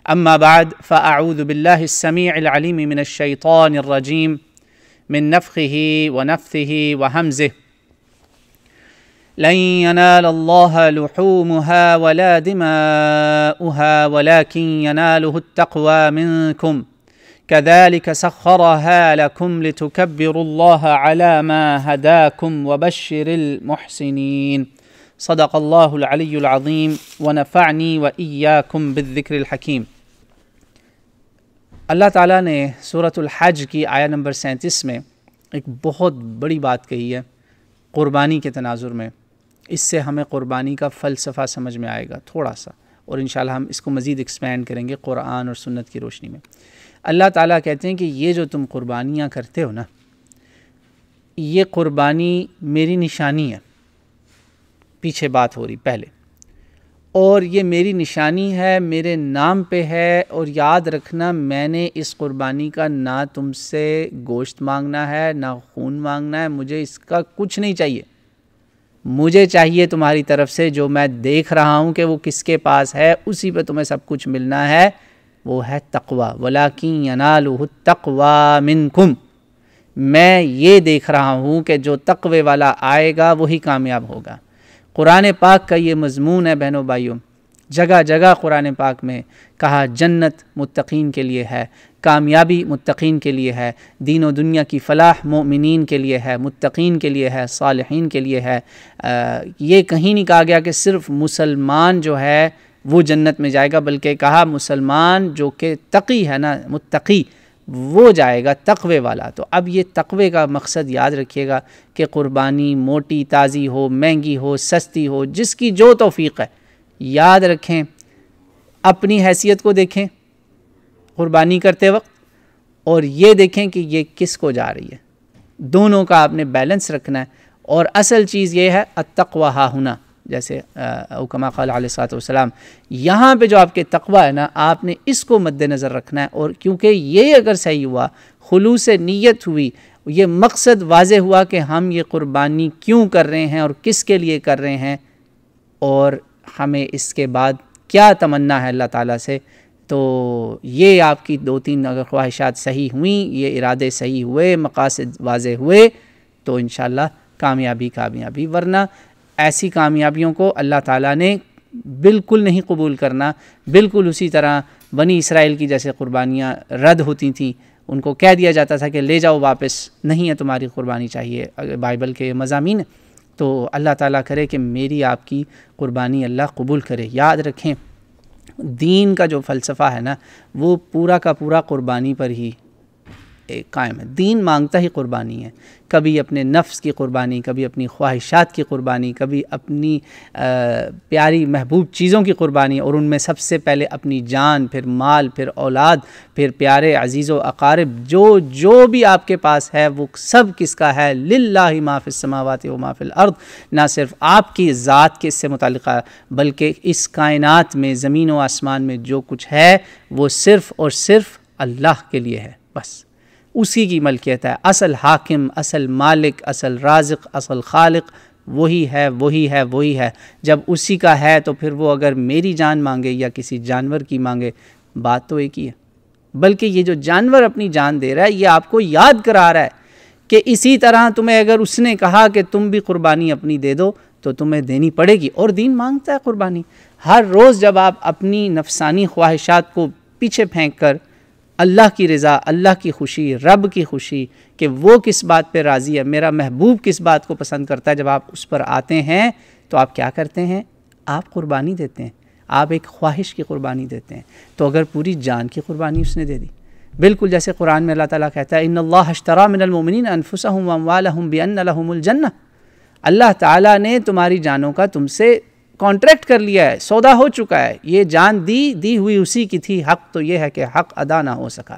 أما بعد فأعوذ بالله السميع العليم من الشيطان الرجيم من نفخه ونفثه وهمزه لن ينال الله لحومها ولا دماؤها ولكن يناله التقوى منكم كذلك سخرها لكم لتكبروا الله على ما هداكم وبشر المحسنين صدق الله العلي العظيم ونفعني وإياكم بالذكر الحكيم۔ اللہ تعالیٰ نے سورۃ الحج کی آیہ نمبر 37 میں ایک بہت بڑی بات کہی ہے قربانی کے تناظر میں۔ اس سے ہمیں قربانی کا فلسفہ سمجھ میں آئے گا تھوڑا سا، اور انشاءاللہ ہم اس کو مزید ایکسپینڈ کریں گے قرآن اور سنت کی روشنی میں۔ اللہ تعالیٰ کہتے ہیں کہ یہ جو تم قربانیاں کرتے ہو نا، یہ قربانی میری نشانی ہے۔ پیچھے بات ہو رہی پہلے، اور یہ میری نشانی ہے، میرے نام پہ ہے، اور یاد رکھنا میں نے اس قربانی کا نہ تم سے گوشت مانگنا ہے نہ خون مانگنا ہے، مجھے اس کا کچھ نہیں چاہیے۔ مجھے چاہیے تمہاری طرف سے جو میں دیکھ رہا ہوں کہ وہ کس کے پاس ہے، اسی پہ تمہیں سب کچھ ملنا ہے، وہ ہے تقوی۔ وَلَٰكِن يَنَالُهُ التَّقْوَىٰ مِنْكُمْ، میں یہ دیکھ رہا ہوں کہ جو تقوی والا آئے گا وہی کامیاب ہوگا۔ قرآن پاک کا یہ مضمون ہے بہنوں بھائیوں، جگہ جگہ قرآن پاک میں کہا جنت متقین کے لیے ہے، کامیابی متقین کے لیے ہے، دین و دنیا کی فلاح مومنین کے لیے ہے، متقین کے لیے ہے، صالحین کے لیے ہے۔ یہ کہیں نہیں کہا گیا کہ صرف مسلمان جو ہے وہ جنت میں جائے گا، بلکہ کہا مسلمان جو کہ تقی ہے نا، متقی، وہ جائے گا، تقوی والا۔ تو اب یہ تقوی کا مقصد یاد رکھیے گا کہ قربانی موٹی تازی ہو، مہنگی ہو، سستی ہو، جس کی جو توفیق ہے، یاد رکھیں، اپنی حیثیت کو دیکھیں قربانی کرتے وقت، اور یہ دیکھیں کہ یہ کس کو جا رہی ہے۔ دونوں کا آپ نے بیلنس رکھنا ہے، اور اصل چیز یہ ہے التقویٰ ہا ہنا، جیسے او کما قال علیہ الصلوۃ والسلام، یہاں پہ جو آپ کے تقویٰ ہے نا، آپ نے اس کو مد نظر رکھنا ہے۔ اور کیونکہ یہ اگر صحیح ہوا، خلوص نیت ہوئی، یہ مقصد واضح ہوا کہ ہم یہ قربانی کیوں کر رہے ہیں اور کس کے لیے کر رہے ہیں، اور ہمیں اس کے بعد کیا تمنا ہے اللہ تعالیٰ سے، تو یہ آپ کی 2-3 اگر خواہشات صحیح ہوئیں، یہ ارادے صحیح ہوئے، مقاصد واضح ہوئے، تو انشاءاللہ کامیابی۔ ورنہ ایسی کامیابیوں کو اللہ تعالیٰ نے بالکل نہیں قبول کرنا۔ بالکل اسی طرح بنی اسرائیل کی جیسے قربانیاں رد ہوتی تھیں، ان کو کہہ دیا جاتا تھا کہ لے جاؤ واپس، نہیں ہے تمہاری قربانی چاہیے، اگر بائبل کے مضامین، تو اللہ تعالیٰ کرے کہ میری آپ کی قربانی اللہ قبول کرے۔ یاد رکھیں، دین کا جو فلسفہ ہے نا، وہ پورا کا پورا قربانی پر ہی قائم ہے۔ دین مانگتا ہی قربانی ہے، کبھی اپنے نفس کی قربانی، کبھی اپنی خواہشات کی قربانی، کبھی اپنی پیاری محبوب چیزوں کی قربانی، اور ان میں سب سے پہلے اپنی جان، پھر مال، پھر اولاد، پھر پیارے عزیز و اقارب، جو بھی آپ کے پاس ہے وہ سب کس کا ہے؟ للہ ما فی السماوات و ما فی الارض۔ نہ صرف آپ کی ذات کے اس سے متعلق ہے، بلکہ اس کائنات میں، زمین و آسمان میں جو کچھ ہے وہ صرف اور صرف اللہ کے لیے ہے، بس اسی کی ملکیت ہے۔ اصل حاکم، اصل مالک، اصل رازق، اصل خالق وہی ہے۔ جب اسی کا ہے تو پھر وہ اگر میری جان مانگے یا کسی جانور کی مانگے، بات تو ایک ہی ہے۔ بلکہ یہ جو جانور اپنی جان دے رہا ہے، یہ آپ کو یاد کرا رہا ہے کہ اسی طرح تمہیں اگر اس نے کہا کہ تم بھی قربانی اپنی دے دو تو تمہیں دینی پڑے گی، اور دین مانگتا ہے قربانی۔ ہر روز جب آپ اپنی نفسانی خواہشات کو پیچھے پھینک کر اللہ کی رضا، اللہ کی خوشی، رب کی خوشی کہ وہ کس بات پہ راضی ہے، میرا محبوب کس بات کو پسند کرتا ہے، جب آپ اس پر آتے ہیں تو آپ کیا کرتے ہیں؟ آپ قربانی دیتے ہیں، آپ ایک خواہش کی قربانی دیتے ہیں۔ تو اگر پوری جان کی قربانی اس نے دے دی، بالکل جیسے قرآن میں اللہ تعالیٰ کہتا ہے ان اللہ اشتری من المؤمنین انفسهم واموالهم بان لهم الجنہ، اللہ تعالیٰ نے تمہاری جانوں کا تم سے کانٹریکٹ کر لیا ہے، سودا ہو چکا ہے، یہ جان دی ہوئی اسی کی تھی، حق تو یہ ہے کہ حق ادا نہ ہو سکا۔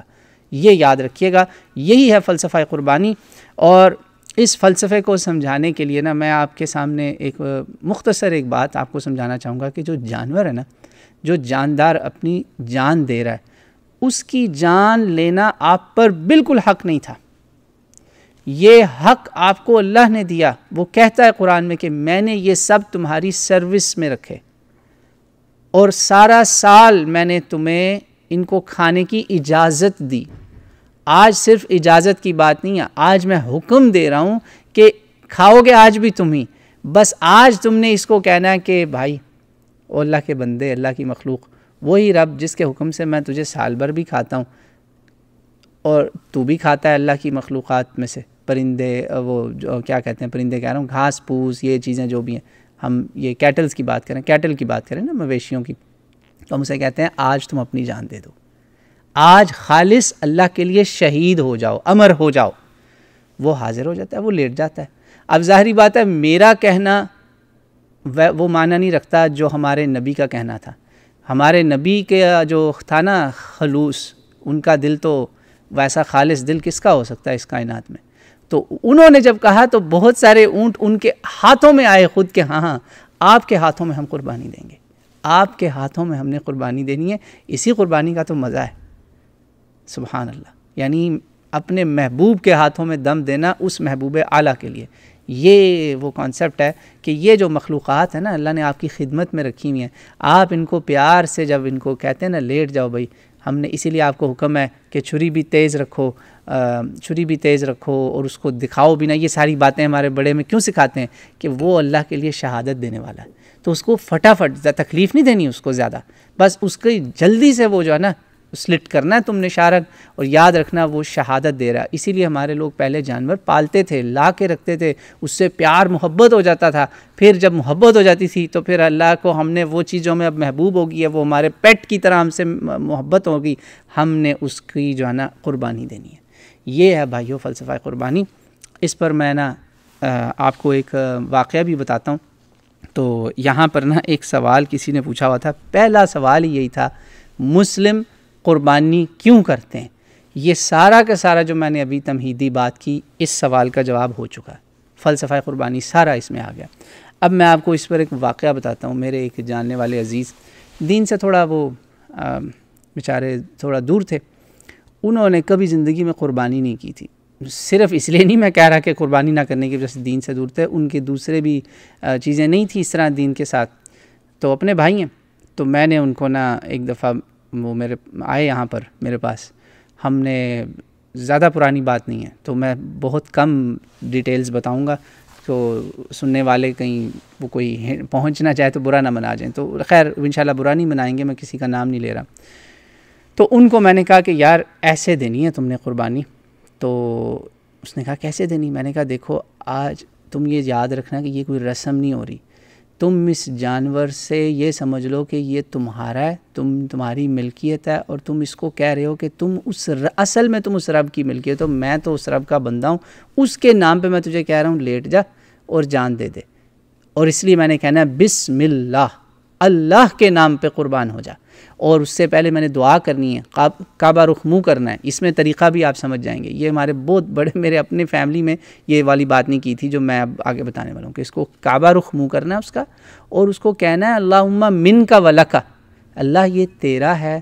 یہ یاد رکھیے گا، یہی ہے فلسفہ قربانی۔ اور اس فلسفے کو سمجھانے کے لیے نا، میں آپ کے سامنے ایک مختصر ایک بات آپ کو سمجھانا چاہوں گا کہ جو جانور ہے نا، جو جاندار اپنی جان دے رہا ہے، اس کی جان لینا آپ پر بالکل حق نہیں تھا۔ یہ حق آپ کو اللہ نے دیا۔ وہ کہتا ہے قرآن میں کہ میں نے یہ سب تمہاری سروس میں رکھے، اور سارا سال میں نے تمہیں ان کو کھانے کی اجازت دی. آج صرف اجازت کی بات نہیں ہے, آج میں حکم دے رہا ہوں کہ کھاؤ گے آج بھی تم ہی. بس آج تم نے اس کو کہنا ہے کہ بھائی او اللہ کے بندے, اللہ کی مخلوق, وہی رب جس کے حکم سے میں تجھے سال بھر بھی کھاتا ہوں اور تو بھی کھاتا ہے اللہ کی مخلوقات میں سے پرندے, وہ جو کیا کہتے ہیں پرندے کہہ رہا ہوں, گھاس پھوس, یہ چیزیں جو بھی ہیں, ہم یہ کیٹلز کی بات کریں, کیٹل کی بات کریں نا, مویشیوں کی, تو ہم اسے کہتے ہیں آج تم اپنی جان دے دو, آج خالص اللہ کے لیے شہید ہو جاؤ, امر ہو جاؤ. وہ حاضر ہو جاتا ہے, وہ لیٹ جاتا ہے. اب ظاہری بات ہے میرا کہنا وہ معنی نہیں رکھتا جو ہمارے نبی کا کہنا تھا. ہمارے نبی کا جو تھا نا خلوص, ان کا دل تو ویسا خالص دل کس کا ہو سکتا ہے اس کائنات میں. تو انہوں نے جب کہا تو بہت سارے اونٹ ان کے ہاتھوں میں آئے خود کہ ہاں ہاں آپ کے ہاتھوں میں ہم قربانی دیں گے, آپ کے ہاتھوں میں ہم نے قربانی دینی ہے. اسی قربانی کا تو مزہ ہے. سبحان اللہ, یعنی اپنے محبوب کے ہاتھوں میں دم دینا اس محبوب اعلیٰ کے لیے. یہ وہ کانسیپٹ ہے کہ یہ جو مخلوقات ہیں نا اللہ نے آپ کی خدمت میں رکھی ہوئی ہیں, آپ ان کو پیار سے جب ان کو کہتے ہیں نا لیٹ جاؤ بھائی, ہم نے اسی لیے آپ کو حکم ہے کہ چھری بھی تیز رکھو, چھری بھی تیز رکھو اور اس کو دکھاؤ بھی نہ. یہ ساری باتیں ہمارے بڑے میں کیوں سکھاتے ہیں کہ وہ اللہ کے لیے شہادت دینے والا ہے, تو اس کو فٹافٹ تکلیف نہیں دینی اس کو زیادہ, بس اس کی جلدی سے وہ جو ہے نا سلٹ کرنا ہے تم نے شارک, اور یاد رکھنا وہ شہادت دے رہا ہے. اسی لیے ہمارے لوگ پہلے جانور پالتے تھے, لا کے رکھتے تھے, اس سے پیار محبت ہو جاتا تھا. پھر جب محبت ہو جاتی تھی تو پھر اللہ کو ہم نے وہ چیزوں میں اب محبوب ہوگی ہے, وہ ہمارے پیٹ کی طرح ہم سے محبت ہوگی, ہم نے اس کی جو ہے نا قربانی دینی ہے. یہ ہے بھائیو فلسفہ قربانی. اس پر میں نا آپ کو ایک واقعہ بھی بتاتا ہوں. تو یہاں پر نا ایک سوال کسی نے پوچھا ہوا تھا, پہلا سوال ہی یہی تھا, مسلم قربانی کیوں کرتے ہیں؟ یہ سارا کا سارا جو میں نے ابھی تمہیدی بات کی اس سوال کا جواب ہو چکا ہے. فلسفہ قربانی سارا اس میں آ گیا. اب میں آپ کو اس پر ایک واقعہ بتاتا ہوں. میرے ایک جاننے والے عزیز دین سے تھوڑا وہ بیچارے تھوڑا دور تھے, انہوں نے کبھی زندگی میں قربانی نہیں کی تھی. صرف اس لیے نہیں میں کہہ رہا کہ قربانی نہ کرنے کی وجہ سے دین سے دور تھے, ان کے دوسرے بھی چیزیں نہیں تھیں اس طرح دین کے ساتھ. تو اپنے بھائی ہیں, تو میں نے ان کو نا ایک دفعہ وہ میرے آئے یہاں پر میرے پاس. ہم نے زیادہ پرانی بات نہیں ہے تو میں بہت کم ڈیٹیلز بتاؤں گا, تو سننے والے کہیں وہ کوئی پہنچنا چاہے تو برا نہ منا جائیں. تو خیر انشاءاللہ برا نہیں منائیں گے, میں کسی کا نام نہیں لے رہا. تو ان کو میں نے کہا کہ یار ایسے دینی ہے تم نے قربانی. تو اس نے کہا کیسے دینی؟ میں نے کہا دیکھو آج تم یہ یاد رکھنا کہ یہ کوئی رسم نہیں ہو رہی, تم اس جانور سے یہ سمجھ لو کہ یہ تمہارا ہے, تمہاری ملکیت ہے, اور تم اس کو کہہ رہے ہو کہ تم اصل میں تم اس رب کی ملکیت ہو, میں تو اس رب کا بندہ ہوں, اس کے نام پہ میں تجھے کہہ رہا ہوں لیٹ جا اور جان دے دے. اور اس لیے میں نے کہنا ہے بسم اللہ, اللہ کے نام پہ قربان ہو جا. اور اس سے پہلے میں نے دعا کرنی ہے, کعبہ رخ منہ کرنا ہے. اس میں طریقہ بھی آپ سمجھ جائیں گے. یہ ہمارے بہت بڑے, میرے اپنے فیملی میں یہ والی بات نہیں کی تھی جو میں اب آگے بتانے والا ہوں, کہ اس کو کعبہ رخ منہ کرنا ہے اس کا, اور اس کو کہنا ہے اللہم من کا ولکا, اللہ یہ تیرا ہے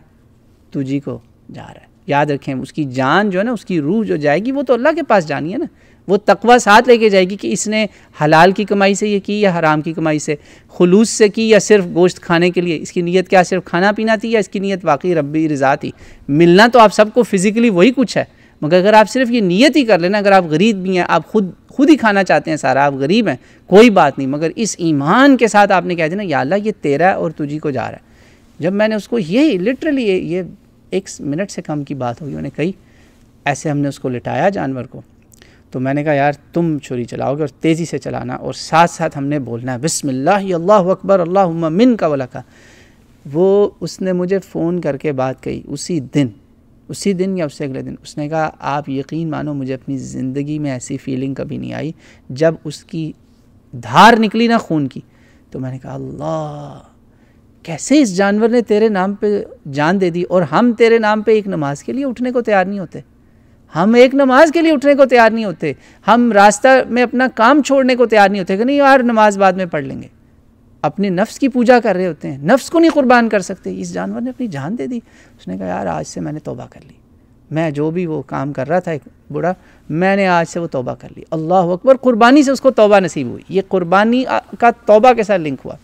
تجھی کو جا رہا ہے. یاد رکھیں اس کی جان جو ہے نا, اس کی روح جو جائے گی وہ تو اللہ کے پاس جانی ہے نا, وہ تقوی ساتھ لے کے جائے گی کہ اس نے حلال کی کمائی سے یہ کی یا حرام کی کمائی سے, خلوص سے کی یا صرف گوشت کھانے کے لیے. اس کی نیت کیا صرف کھانا پینا تھی یا اس کی نیت واقعی ربی رضا تھی؟ ملنا تو آپ سب کو فزیکلی وہی کچھ ہے, مگر اگر آپ صرف یہ نیت ہی کر لینا, اگر آپ غریب بھی ہیں, آپ خود ہی کھانا چاہتے ہیں سارا, آپ غریب ہیں کوئی بات نہیں, مگر اس ایمان کے ساتھ آپ نے کہہ دینا یا اللہ یہ تیرا ہے اور تجھی کو جا رہا ہے. جب میں نے اس کو یہی لٹرلی یہ 1 منٹ سے کم کی بات ہوگی, میں نے کہی ایسے ہم نے اس کو لٹایا جانور کو, تو میں نے کہا یار تم چھری چلاؤ گے اور تیزی سے چلانا, اور ساتھ ساتھ ہم نے بولنا ہے بسم اللہ اللہ اکبر اللہم من کا ولکا. وہ اس نے مجھے فون کر کے بات کہی اسی دن یا اس سے اگلے دن. اس نے کہا آپ یقین مانو مجھے اپنی زندگی میں ایسی فیلنگ کبھی نہیں آئی. جب اس کی دھار نکلی نا خون کی, تو میں نے کہا اللہ کیسے اس جانور نے تیرے نام پہ جان دے دی, اور ہم تیرے نام پہ ایک نماز کے لیے اٹھنے کو تیار نہیں ہوتے. ہم ایک نماز کے لیے اٹھنے کو تیار نہیں ہوتے, ہم راستہ میں اپنا کام چھوڑنے کو تیار نہیں ہوتے کہ نہیں یار نماز بعد میں پڑھ لیں گے. اپنے نفس کی پوجا کر رہے ہوتے ہیں, نفس کو نہیں قربان کر سکتے. اس جانور نے اپنی جان دے دی. اس نے کہا یار آج سے میں نے توبہ کر لی, میں جو بھی وہ کام کر رہا تھا ایک بڑا, میں نے آج سے وہ توبہ کر لی. اللہ اکبر, قربانی سے اس کو توبہ نصیب ہوئی. یہ قربانی کا توبہ کے ساتھ لنک ہوا.